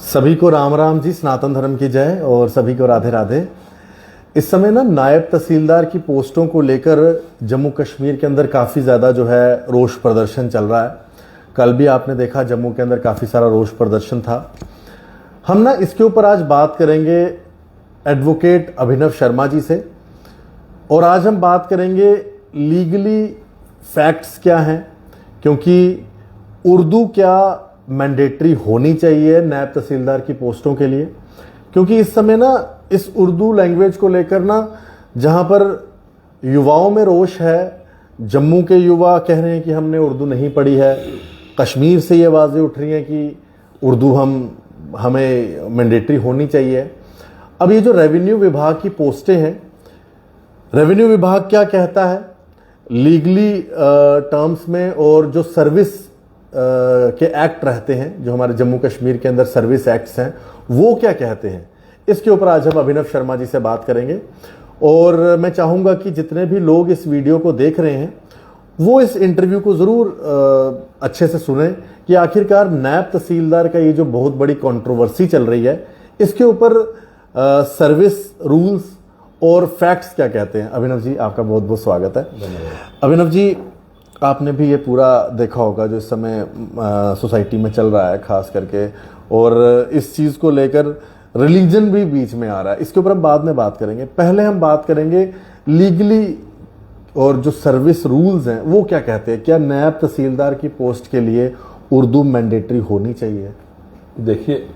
सभी को राम राम जी, सनातन धर्म की जय और सभी को राधे राधे। इस समय ना नायब तहसीलदार की पोस्टों को लेकर जम्मू कश्मीर के अंदर काफ़ी ज़्यादा जो है रोष प्रदर्शन चल रहा है। कल भी आपने देखा जम्मू के अंदर काफ़ी सारा रोष प्रदर्शन था। हम ना इसके ऊपर आज बात करेंगे एडवोकेट अभिनव शर्मा जी से, और आज हम बात करेंगे लीगली फैक्ट्स क्या हैं, क्योंकि उर्दू क्या मैंडेटरी होनी चाहिए नायब तहसीलदार की पोस्टों के लिए। क्योंकि इस समय ना इस उर्दू लैंग्वेज को लेकर ना जहां पर युवाओं में रोष है, जम्मू के युवा कह रहे हैं कि हमने उर्दू नहीं पढ़ी है, कश्मीर से ये आवाज़ें उठ रही हैं कि उर्दू हमें मैंडेटरी होनी चाहिए। अब ये जो रेवेन्यू विभाग की पोस्टें हैं, रेवेन्यू विभाग क्या कहता है लीगली टर्म्स में, और जो सर्विस के एक्ट रहते हैं, जो हमारे जम्मू कश्मीर के अंदर सर्विस एक्ट्स हैं, वो क्या कहते हैं, इसके ऊपर आज हम अभिनव शर्मा जी से बात करेंगे। और मैं चाहूंगा कि जितने भी लोग इस वीडियो को देख रहे हैं वो इस इंटरव्यू को ज़रूर अच्छे से सुने कि आखिरकार नायब तहसीलदार का ये जो बहुत बड़ी कंट्रोवर्सी चल रही है, इसके ऊपर सर्विस रूल्स और फैक्ट्स क्या कहते हैं। अभिनव जी, आपका बहुत बहुत स्वागत है। अभिनव जी, आपने भी ये पूरा देखा होगा जो इस समय सोसाइटी में चल रहा है खास करके, और इस चीज़ को लेकर रिलीजन भी बीच में आ रहा है। इसके ऊपर हम बाद में बात करेंगे। पहले हम बात करेंगे लीगली और जो सर्विस रूल्स हैं वो क्या कहते हैं। क्या नायब तहसीलदार की पोस्ट के लिए उर्दू मैंडेटरी होनी चाहिए? देखिए,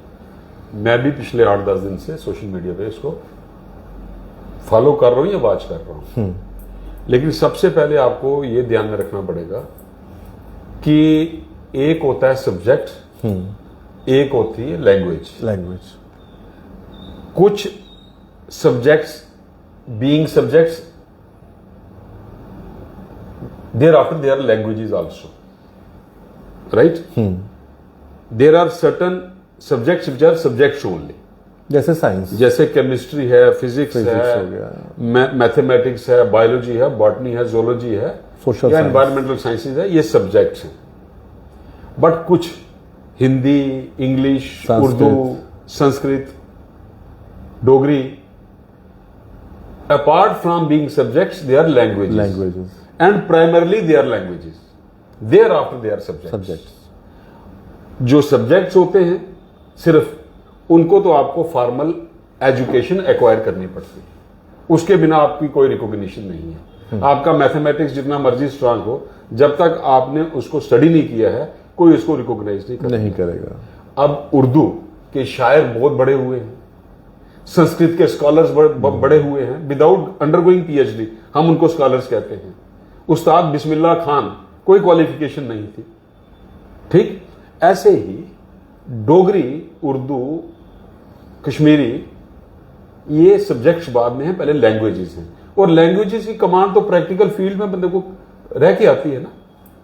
मैं भी पिछले 8-10 दिन से सोशल मीडिया पे इसको फॉलो कर रहा हूँ या वॉच कर रहा हूँ, लेकिन सबसे पहले आपको ये ध्यान में रखना पड़ेगा कि एक होता है सब्जेक्ट, एक होती है लैंग्वेज। कुछ subjects being subjects, thereafter there languages also, right? There are certain subjects which are subjects only, जैसे साइंस, जैसे केमिस्ट्री है, फिजिक्स है, मैथमेटिक्स है, बायोलॉजी है, बॉटनी है, जोलॉजी है, या एनवायरमेंटल साइंसेज है, ये सब्जेक्ट्स हैं। बट कुछ Hindi, English, Urdu, Sanskrit, Dogri, apart from being subjects they are languages, and primarily they are languages, thereafter they are subjects. जो सब्जेक्ट्स होते हैं सिर्फ उनको तो आपको फॉर्मल एजुकेशन एक्वायर करनी पड़ती है, उसके बिना आपकी कोई रिकॉग्निशन नहीं है। आपका मैथमेटिक्स जितना मर्जी स्ट्रांग हो, जब तक आपने उसको स्टडी नहीं किया है कोई उसको रिकॉग्नाइज नहीं करेगा। अब उर्दू के शायर बहुत बड़े हुए हैं, संस्कृत के स्कॉलर्स बड़े हुए हैं, विदाउट अंडरगोइंग पीएचडी हम उनको स्कॉलर्स कहते हैं। उस्ताद बिस्मिल्लाह खान कोई क्वालिफिकेशन नहीं थी, ठीक? ऐसे ही डोगरी, उर्दू, कश्मीरी, ये सब्जेक्ट्स बाद में हैं, पहले लैंग्वेजेस हैं। और लैंग्वेजेस की कमांड तो प्रैक्टिकल फील्ड में बंदे को रह के आती है ना।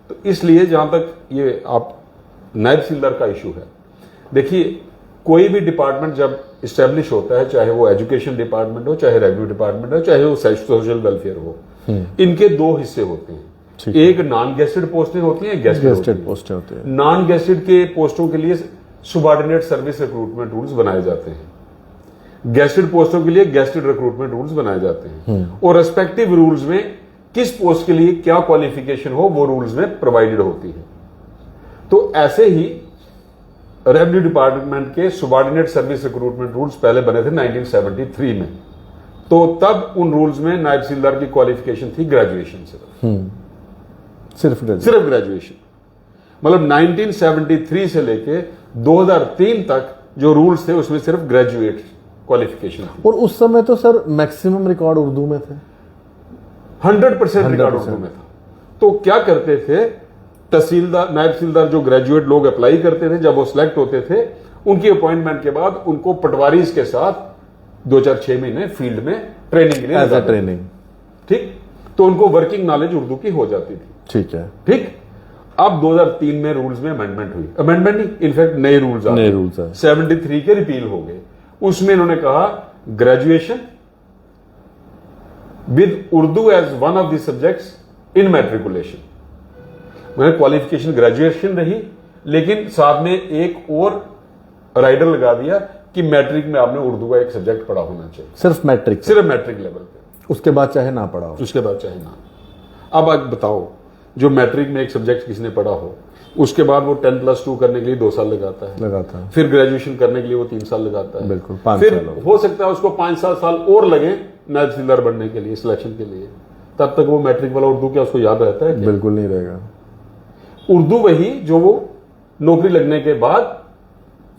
तो इसलिए जहां तक ये आप नायब तहसीलदार का इशू है, देखिए कोई भी डिपार्टमेंट जब इस्टेब्लिश होता है, चाहे वो एजुकेशन डिपार्टमेंट हो, चाहे रेवेन्यू डिपार्टमेंट हो, चाहे वो सोशल वेलफेयर हो, इनके दो हिस्से होते हैं। एक नॉन गेस्टेड पोस्टें होती हैं, गेस्टेड पोस्टें होती हैं। नॉन गेस्टेड के पोस्टों के लिए सुबॉर्डिनेट सर्विस रिक्रूटमेंट रूल्स बनाए जाते हैं, गेस्टेड पोस्टों के लिए गेस्टेड रिक्रूटमेंट रूल्स बनाए जाते हैं, और रेस्पेक्टिव रूल्स में किस पोस्ट के लिए क्या क्वालिफिकेशन हो वो रूल्स में प्रोवाइडेड होती है। तो ऐसे ही रेवेन्यू डिपार्टमेंट के सुबॉर्डिनेट सर्विस रिक्रूटमेंट रूल्स पहले बने थे 1973 में। तो तब उन रूल्स में नायब तहसीलदार की क्वालिफिकेशन थी ग्रेजुएशन सिर्फ ग्रेजुएशन। मतलब 1973 से लेके 2003 तक जो रूल्स थे उसमें सिर्फ ग्रेजुएट क्वालिफिकेशन थी। और उस समय तो सर मैक्सिमम रिकॉर्ड उर्दू में थे, 100% रिकॉर्ड उर्दू में था। तो क्या करते थे तहसीलदार, नायब तहसीलदार जो ग्रेजुएट लोग अप्लाई करते थे, जब वो सिलेक्ट होते थे, उनकी अपॉइंटमेंट के बाद उनको पटवारीज के साथ 2-4-6 महीने फील्ड में ट्रेनिंग के लिए एज अ ट्रेनिंग, ठीक? तो उनको वर्किंग नॉलेज उर्दू की हो जाती थी, ठीक है, ठीक? अब 2003 में रूल्स में अमेंडमेंट हुई, अमेंडमेंट नहीं, इनफैक्ट नए रूल्स आए, 73 के रिपील हो गए। उसमें इन्होंने कहा graduation with Urdu as one of the subjects in matriculation. Qualification graduation रही, लेकिन साथ में एक और राइडर लगा दिया कि मैट्रिक में आपने उर्दू का एक सब्जेक्ट पढ़ा होना चाहिए, सिर्फ मैट्रिक, सिर्फ मैट्रिक लेवल पे, उसके बाद चाहे ना पढ़ा हो। उसके बाद चाहे ना। अब आप बताओ, जो मैट्रिक में एक सब्जेक्ट किसने पढ़ा हो, उसके बाद वो 10+2 करने के लिए 2 साल लगाता है, फिर ग्रेजुएशन करने के लिए वो 3 साल लगाता है, बिल्कुल 5 फिर साल हो सकता है उसको 5-7 साल और लगे नायब तहसीलदार बनने के लिए, सिलेक्शन के लिए। तब तक वो मैट्रिक वाला उर्दू क्या उसको याद रहता है क्या? बिल्कुल नहीं रहेगा। उर्दू वही जो वो नौकरी लगने के बाद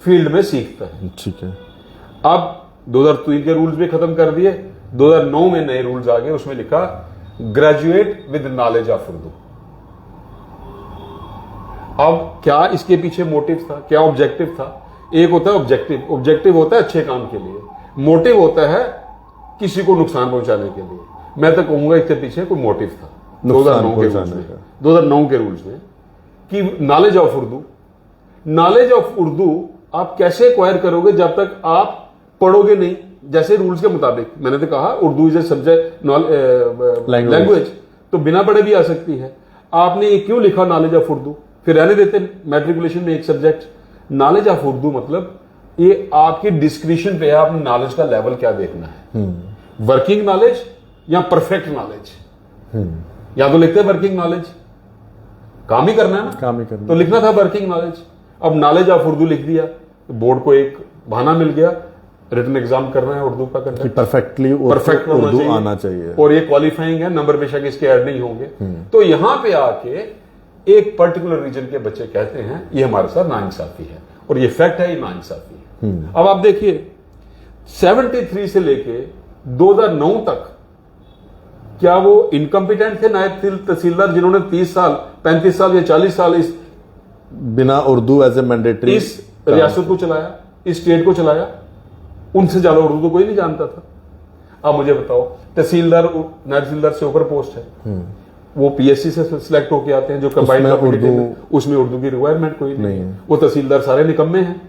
फील्ड में सीखता है। ठीक है। अब 2003 के रूल्स भी खत्म कर दिए, 2009 में नए रूल्स आ गए, उसमें लिखा graduate with knowledge of Urdu. अब क्या इसके पीछे मोटिव था, क्या ऑब्जेक्टिव था? एक होता है ऑब्जेक्टिव, ऑब्जेक्टिव होता है अच्छे काम के लिए, मोटिव होता है किसी को नुकसान पहुंचाने के लिए। मैं तो कहूंगा इसके पीछे कोई मोटिव था 2009 के रूल्स में, 2009 के रूल्स में कि knowledge of Urdu. Knowledge of Urdu आप कैसे एक्वायर करोगे जब तक आप पढ़ोगे नहीं, जैसे रूल्स के मुताबिक। मैंने तो कहा Urdu is a subject language, तो बिना पढ़े भी आ सकती है। आपने ये क्यों लिखा नॉलेज ऑफ उर्दू? फिर रहने देते मैट्रिकुलेशन में एक सब्जेक्ट नॉलेज ऑफ उर्दू, मतलब ये आपकी डिस्क्रिप्शन पे है, आपने नॉलेज का लेवल क्या देखना है, वर्किंग नॉलेज या परफेक्ट नॉलेज। या तो लिखते हैं वर्किंग नॉलेज, काम ही करना है ना, काम ही करना, तो लिखना था वर्किंग नॉलेज। अब नॉलेज ऑफ उर्दू लिख दिया, बोर्ड को एक बहाना मिल गया, रिटन एग्जाम करना है उर्दू का कंडक्ट, परफेक्टली परफेक्ट उर्दू आना चाहिए, और ये क्वालिफाइंग है, नंबर बेशक इसके ऐड नहीं होंगे। तो यहां पे आके एक पर्टिकुलर रीजन के बच्चे कहते हैं ये हमारे साथ नाइंसाफी है, और ये फैक्ट है, ये नाइंसाफी है। अब आप देखिए 73 से लेके 2009 तक क्या वो इनकम्पिटेंट थे नायब तहसीलदार जिन्होंने 30 साल 35 साल या 40 साल इस बिना उर्दू एज ए मैंडेटरी इस रियासत को चलाया, इस स्टेट को चलाया? उनसे ज्यादा उर्दू तो कोई नहीं जानता था। अब मुझे बताओ, तहसीलदार नायब तहसीलदार से ऊपर पोस्ट है, वो पीएससी से सिलेक्ट होके आते हैं जो कंबाइंड उसमें उर्दू की रिक्वायरमेंट कोई नहीं है। वो तहसीलदार सारे निकम्मे हैं।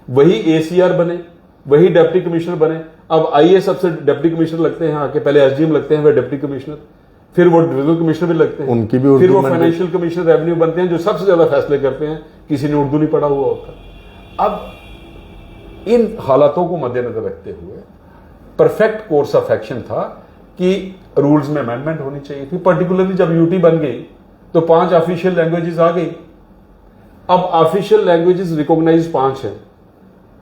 वही एसीआर बने, वही डिप्टी कमिश्नर बने। अब आईएएस सबसे डिप्टी कमिश्नर लगते हैं आके, पहले एसडीएम लगते हैं, वे डिप्टी कमिश्नर, फिर वो डिविजनल कमिश्नर भी लगते हैं, उनकी भी फिर वो फाइनेंशियल कमिश्नर रेवेन्यू बनते हैं, जो सबसे ज्यादा फैसले करते हैं। किसी ने उर्दू नहीं पढ़ा हुआ होता। अब इन हालातों को मद्देनजर रखते हुए परफेक्ट कोर्स ऑफ एक्शन था कि रूल्स में अमेंडमेंट होनी चाहिए थी। पर्टिकुलरली जब यूटी बन गई तो 5 ऑफिशियल लैंग्वेजेस आ गई। अब ऑफिशियल लैंग्वेजेस रिकॉग्नाइज 5 है,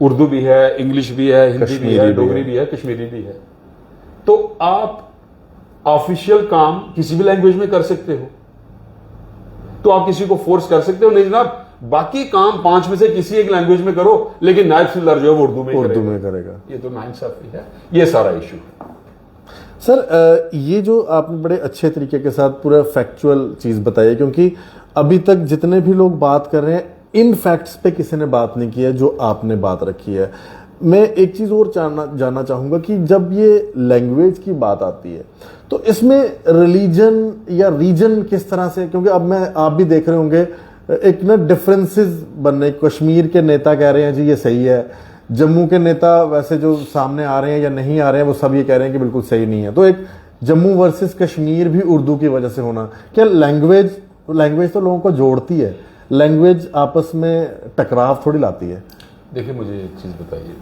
उर्दू भी है, इंग्लिश भी है, हिंदी भी है, डोगरी भी है, कश्मीरी भी है। तो आप ऑफिशियल काम किसी भी लैंग्वेज में कर सकते हो, तो आप किसी को फोर्स कर सकते हो नहीं जनाब, बाकी काम 5 में से किसी एक लैंग्वेज में करो, लेकिन नायब तहसीलदार जो है वो उर्दू में करेगा। ये तो नाइंसाफी है, ये सारा इशू है। सर ये जो आपने बड़े अच्छे तरीके के साथ पूरा फैक्चुअल चीज बताई है, क्योंकि अभी तक जितने भी लोग बात कर रहे हैं इन फैक्ट्स पे किसी ने बात नहीं की है जो आपने बात रखी है। मैं एक चीज और जानना चाहूंगा कि जब ये लैंग्वेज की बात आती है तो इसमें रिलीजन या रीजन किस तरह से, क्योंकि अब आप भी देख रहे होंगे एक ना डिफरेंसेस बनने, कश्मीर के नेता कह रहे हैं जी ये सही है, जम्मू के नेता वैसे जो सामने आ रहे हैं या नहीं आ रहे हैं वो सब ये कह रहे हैं कि बिल्कुल सही नहीं है। तो एक जम्मू वर्सेस कश्मीर भी उर्दू की वजह से होना, क्या लैंग्वेज तो लोगों को जोड़ती है, लैंग्वेज आपस में टकराव थोड़ी लाती है? देखिए मुझे एक चीज बताइए,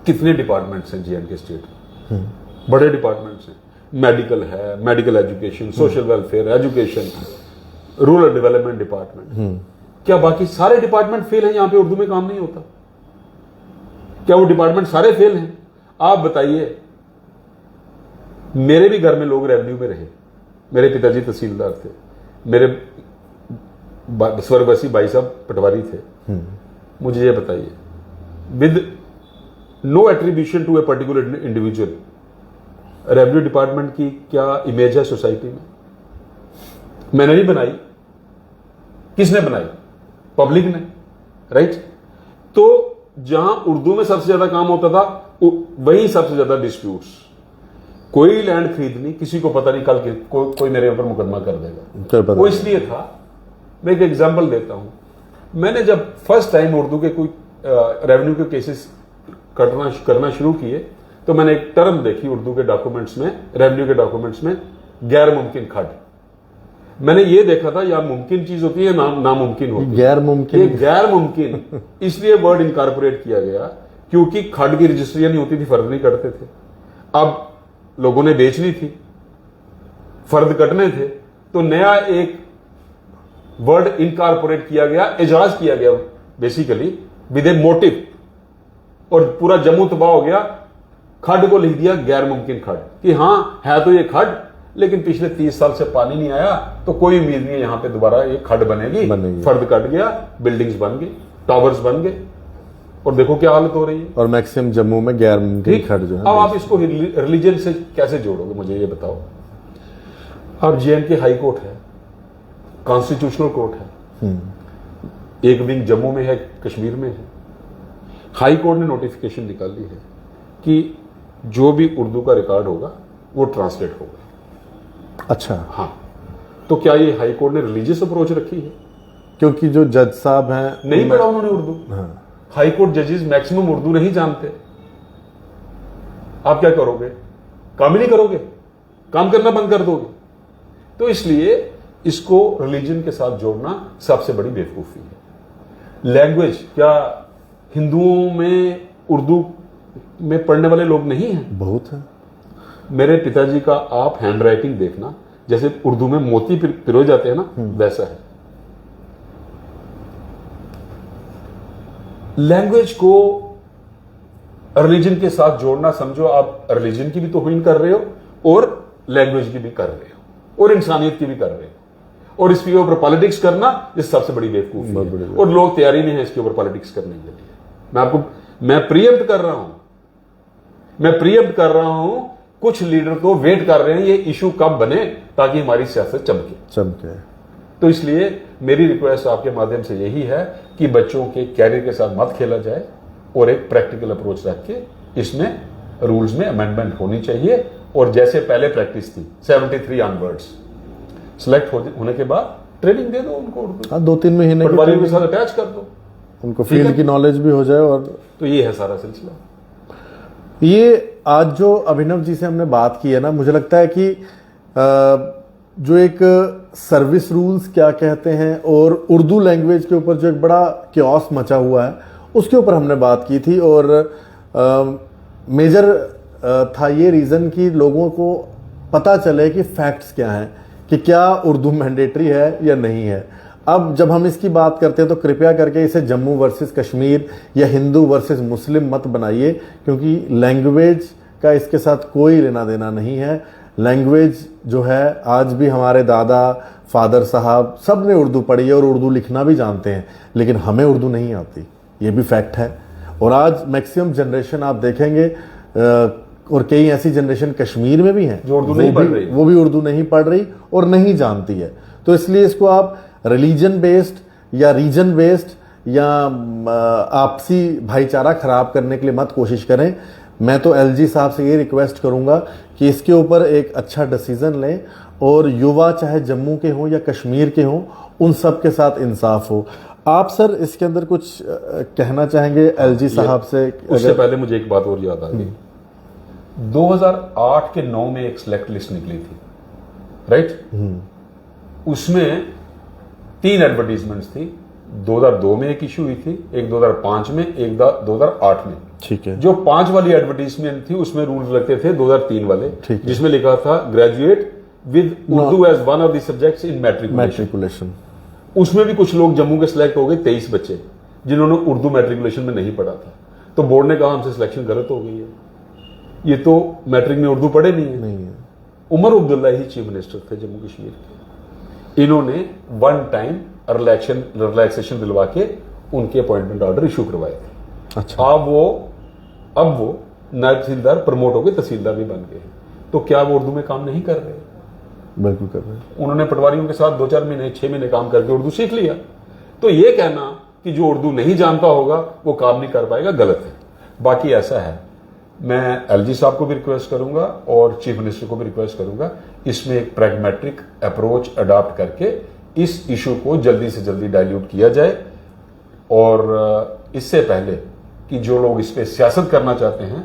कितने डिपार्टमेंट्स हैं जे&के स्टेट में? बड़े डिपार्टमेंट्स हैं, मेडिकल है, medical education, social welfare, education, rural development department. क्या बाकी सारे डिपार्टमेंट फेल हैं? यहां पे उर्दू में काम नहीं होता? क्या वो डिपार्टमेंट सारे फेल हैं? आप बताइए। मेरे भी घर में लोग रेवेन्यू में रहे, मेरे पिताजी तहसीलदार थे, मेरे स्वर्गवासी भाई साहब पटवारी थे। मुझे ये बताइए, with no attribution to a particular individual, revenue department की क्या इमेज है सोसाइटी में? मैंने नहीं बनाई, किसने बनाई? पब्लिक ने, राइट? तो जहां उर्दू में सबसे ज्यादा काम होता था वही सबसे ज्यादा डिस्प्यूट्स। कोई लैंड खरीदनी, किसी को पता नहीं कल कोई मेरे ऊपर मुकदमा कर देगा, वो इसलिए था। मैं एक एग्जांपल देता हूं। मैंने जब फर्स्ट टाइम उर्दू के कोई रेवेन्यू के केसेस करना शुरू किए तो मैंने एक टर्म देखी उर्दू के डॉक्यूमेंट्स में, रेवेन्यू के डॉक्यूमेंट्स में, गैर मुमकिन खर्च। मैंने ये देखा था या मुमकिन चीज होती है नामुमकिन होती है, गैर मुमकिन, ये गैर मुमकिन इसलिए वर्ड इनकॉर्पोरेट किया गया क्योंकि खड की रजिस्ट्रियां नहीं होती थी, फर्द नहीं कटते थे। अब लोगों ने बेचनी थी, फर्द कटने थे, तो नया एक वर्ड इनकॉर्पोरेट किया गया, एजाज किया गया बेसिकली विद ए मोटिव, और पूरा जम्मू तबाह हो गया। खड को लिख दिया गैर मुमकिन खड, कि हां है तो ये खड, लेकिन पिछले 30 साल से पानी नहीं आया, तो कोई उम्मीद नहीं है यहां पे दोबारा ये खड बनेगी। फर्द कट गया, बिल्डिंग्स बन गई, टावर्स बन गए, और देखो क्या हालत हो रही है। और मैक्सिमम जम्मू में गैर मुमकिन खड जो है। अब आप इसको रिलीजन से कैसे जोड़ोगे, मुझे ये बताओ। अब जेएंडके हाई कोर्ट है, कॉन्स्टिट्यूशनल कोर्ट है, एक विंग जम्मू में है, कश्मीर में है। हाई कोर्ट ने नोटिफिकेशन निकाली है कि जो भी उर्दू का रिकॉर्ड होगा वो ट्रांसलेट होगा। अच्छा, हाँ, तो क्या ये हाई कोर्ट ने रिलीजियस अप्रोच रखी है? क्योंकि जो जज साहब हैं नहीं पढ़ा उन्होंने उर्दू। हाँ। हाई कोर्ट जजेस मैक्सिमम उर्दू नहीं जानते। आप क्या करोगे? काम ही नहीं करोगे, काम करना बंद कर दोगे। तो इसलिए इसको रिलीजन के साथ जोड़ना सबसे बड़ी बेवकूफी है। लैंग्वेज, क्या हिंदुओं में उर्दू में पढ़ने वाले लोग नहीं हैं? बहुत है। मेरे पिताजी का आप हैंड राइटिंग देखना, जैसे उर्दू में मोती पिरोए जाते हैं ना, वैसा है। लैंग्वेज को रिलीजन के साथ जोड़ना, समझो आप रिलीजन की भी तौहीन कर रहे हो और लैंग्वेज की भी कर रहे हो और इंसानियत की भी कर रहे हो, और इसके ऊपर पॉलिटिक्स करना ये सबसे बड़ी बेवकूफी है। और लोग तैयारी नहीं है इसके ऊपर पॉलिटिक्स करने के लिए। मैं प्रीएम्प्ट कर रहा हूं, कुछ लीडर तो वेट कर रहे हैं ये इशू कब बने ताकि हमारी सियासत चमके। तो इसलिए मेरी रिक्वेस्ट आपके माध्यम से यही है कि बच्चों के कैरियर के साथ मत खेला जाए और एक प्रैक्टिकल अप्रोच रख के इसमें रूल्स में अमेंडमेंट होनी चाहिए। और जैसे पहले प्रैक्टिस थी 73 ऑनवर्ड्स, सिलेक्ट होने के बाद ट्रेनिंग दे दो उनको उर्दू। हाँ, 2-3 महीने पटवारियों के साथ अटैच कर दो, उनको फील्ड की नॉलेज भी हो जाए। और तो ये है सारा सिलसिला। ये आज जो अभिनव जी से हमने बात की है ना, मुझे लगता है कि जो एक सर्विस रूल्स क्या कहते हैं और उर्दू लैंग्वेज के ऊपर जो एक बड़ा क्योस मचा हुआ है उसके ऊपर हमने बात की थी। और मेजर था ये रीज़न कि लोगों को पता चले कि फैक्ट्स क्या हैं, कि क्या उर्दू मैंडेटरी है या नहीं है। अब जब हम इसकी बात करते हैं तो कृपया करके इसे जम्मू वर्सेस कश्मीर या हिंदू वर्सेस मुस्लिम मत बनाइए, क्योंकि लैंग्वेज का इसके साथ कोई लेना देना नहीं है। लैंग्वेज जो है, आज भी हमारे दादा फादर साहब सब ने उर्दू पढ़ी है और उर्दू लिखना भी जानते हैं, लेकिन हमें उर्दू नहीं आती, ये भी फैक्ट है। और आज मैक्सिमम जनरेशन आप देखेंगे, और कई ऐसी जनरेशन कश्मीर में भी हैं जो उर्दू नहीं पढ़ रही, वो भी उर्दू नहीं पढ़ रही और नहीं जानती है। तो इसलिए इसको आप रिलीजन बेस्ड या रीजन बेस्ड या आपसी भाईचारा खराब करने के लिए मत कोशिश करें। मैं तो एलजी साहब से ये रिक्वेस्ट करूंगा कि इसके ऊपर एक अच्छा डिसीजन लें और युवा चाहे जम्मू के हों या कश्मीर के हों, उन सब के साथ इंसाफ हो। आप सर इसके अंदर कुछ कहना चाहेंगे एलजी साहब से? उससे पहले मुझे एक बात और याद आ गई। 2008 के 9 में एक सिलेक्ट लिस्ट निकली थी, राइट? उसमें 3 एडवर्टीजमेंट्स थी। 2002 में एक इशू हुई थी, एक 2005 में, एक 2008 में। ठीक है। जो 5 वाली एडवर्टीजमेंट थी उसमें रूल्स लगते थे 2003 वाले, जिसमें लिखा था graduate with Urdu as one of the subjects in matriculation. उसमें भी कुछ लोग जम्मू के सिलेक्ट हो गए, 23 बच्चे, जिन्होंने उर्दू मैट्रिकुलेशन में नहीं पढ़ा था। तो बोर्ड ने कहा हमसे सिलेक्शन गलत हो गई है, ये तो मैट्रिक में उर्दू पढ़े नहीं है। उमर अब्दुल्ला ही चीफ मिनिस्टर थे जम्मू कश्मीर के। इन्होंने वन टाइम रिलैक्सेशन दिलवा के उनके अपॉइंटमेंट ऑर्डर इशू करवाए थे। अच्छा। अब वो नायब तहसीलदार प्रमोट होकर तहसीलदार भी बन गए। तो क्या वो उर्दू में काम नहीं कर रहे? बिल्कुल कर रहे हैं। उन्होंने पटवारियों के साथ 2-4 महीने 6 महीने काम करके उर्दू सीख लिया। तो ये कहना कि जो उर्दू नहीं जानता होगा वो काम नहीं कर पाएगा, गलत है। बाकी ऐसा है, मैं एलजी साहब को भी रिक्वेस्ट करूंगा और चीफ मिनिस्टर को भी रिक्वेस्ट करूंगा, इसमें एक प्रैग्मेटिक अप्रोच अडॉप्ट करके इस इशू को जल्दी से जल्दी डाइल्यूट किया जाए, और इससे पहले कि जो लोग इस पे सियासत करना चाहते हैं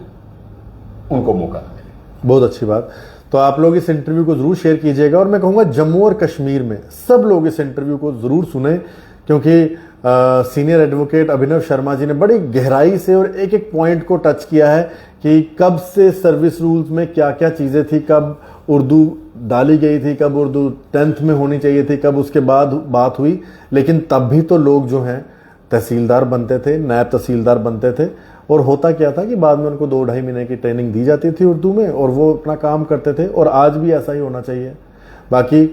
उनको मौका ना मिले। बहुत अच्छी बात। तो आप लोग इस इंटरव्यू को जरूर शेयर कीजिएगा और मैं कहूँगा जम्मू और कश्मीर में सब लोग इस इंटरव्यू को जरूर सुने, क्योंकि सीनियर एडवोकेट अभिनव शर्मा जी ने बड़ी गहराई से और एक एक पॉइंट को टच किया है कि कब से सर्विस रूल्स में क्या क्या चीज़ें थी, कब उर्दू डाली गई थी, कब उर्दू 10th में होनी चाहिए थी, कब उसके बाद बात हुई। लेकिन तब भी तो लोग जो हैं तहसीलदार बनते थे, नायब तहसीलदार बनते थे, और होता क्या था कि बाद में उनको 2-2.5 महीने की ट्रेनिंग दी जाती थी उर्दू में और वो अपना काम करते थे। और आज भी ऐसा ही होना चाहिए। बाकी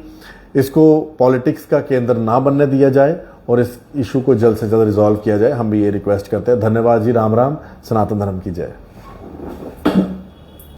इसको पॉलिटिक्स का केंद्र ना बनने दिया जाए और इस इशू को जल्द से जल्द रिजॉल्व किया जाए, हम भी ये रिक्वेस्ट करते हैं। धन्यवाद जी। राम राम। सनातन धर्म की जय।